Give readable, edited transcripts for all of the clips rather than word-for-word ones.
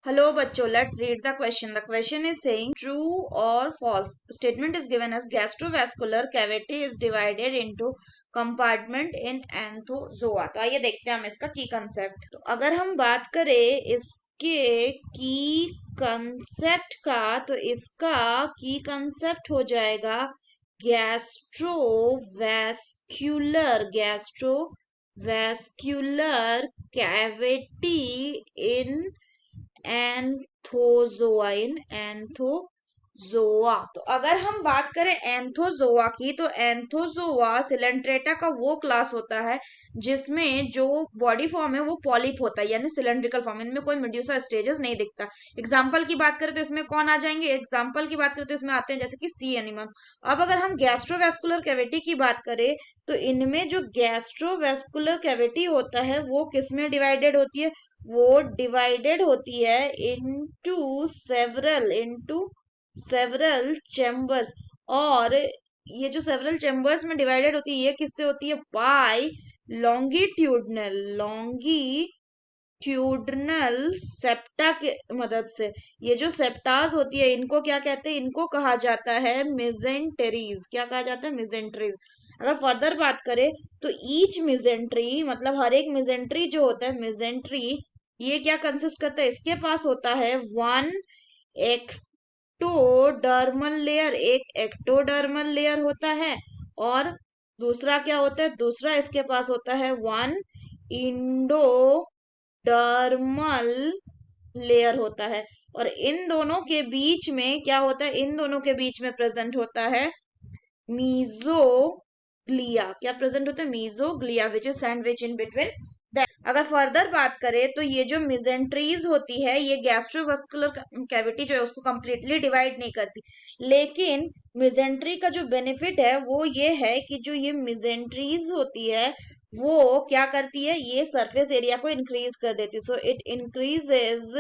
Hello, bachcho. Let's read the question. The question is saying true or false. Statement is given as gastrovascular cavity is divided into compartment in anthozoa. तो आइए देखते हैं हम इसका की concept. तो अगर हम बात करें इसके की कंसेप्ट का तो इसका की कंसेप्ट हो जाएगा गैस्ट्रोवैस्क्यूलर कैविटी इन एंथोजोआ. तो अगर हम बात करें एंथोजोआ की तो एंथोजोआ सिलेंट्रेटा का वो क्लास होता है जिसमें जो बॉडी फॉर्म है वो पॉलिप होता है यानी सिलेंड्रिकल फॉर्म. इनमें कोई मेड्यूसा स्टेजेस नहीं दिखता. एग्जाम्पल की बात करें तो इसमें कौन आ जाएंगे. एग्जाम्पल की बात करें तो इसमें आते हैं जैसे कि सी एनिमल. अब अगर हम गैस्ट्रोवेस्कुलर कैविटी की बात करें तो इनमें जो गैस्ट्रोवेस्कुलर कैविटी होता है वो किसमें डिवाइडेड होती है. वो डिवाइडेड होती है इनटू सेवरल चैम्बर्स. और ये जो सेवरल चैम्बर्स में डिवाइडेड होती है ये किससे होती है. बाय लॉन्गिट्यूडनल सेप्टा के मदद से. ये जो सेप्टास होती है इनको क्या कहते हैं. इनको कहा जाता है मिजेंटेरीज. क्या कहा जाता है. मिजेंट्रीज. अगर फर्दर बात करें तो ईच मिजेंट्री मतलब हर एक मिजेंट्री जो होता है मिजेंट्री ये क्या कंसिस्ट करता है. इसके पास होता है वन एक्टोडर्मल लेयर. एक एक्टोडर्मल लेयर होता है और दूसरा क्या होता है. दूसरा इसके पास होता है वन इंडोडर्मल लेयर होता है. और इन दोनों के बीच में क्या होता है. इन दोनों के बीच में प्रेजेंट होता है मीजोग्लिया. क्या प्रेजेंट होता है. Mesoglea which is sandwich in between. अगर फर्दर बात करें तो ये जो मिजेंट्रीज होती है ये गैस्ट्रोवास्कुलर कैविटी जो है उसको कंप्लीटली डिवाइड नहीं करती. लेकिन मिजेंट्री का जो बेनिफिट है वो ये है कि जो ये मिजेंट्रीज होती है वो क्या करती है. ये सरफेस एरिया को इंक्रीज कर देती है. So it increases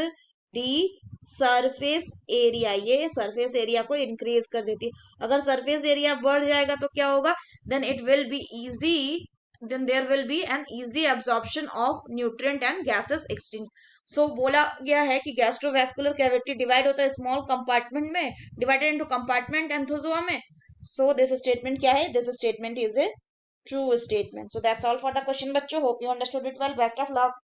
the surface area. ये सरफेस एरिया को इंक्रीज कर देती है. अगर सरफेस एरिया बढ़ जाएगा तो क्या होगा. Then it will be easy. then there will be an easy absorption of nutrient and gases exchange. So बोला गया है कि गैस्ट्रोवेस्कुलर कैविटी डिवाइड होता है स्मॉल कंपार्टमेंट में. डिवाइडेड इनटू कंपार्टमेंट एंथोजोआ में. सो दिस स्टेटमेंट क्या है. This statement is a true statement. So that's all for the question बच्चों. Hope you understood it well. Best of luck.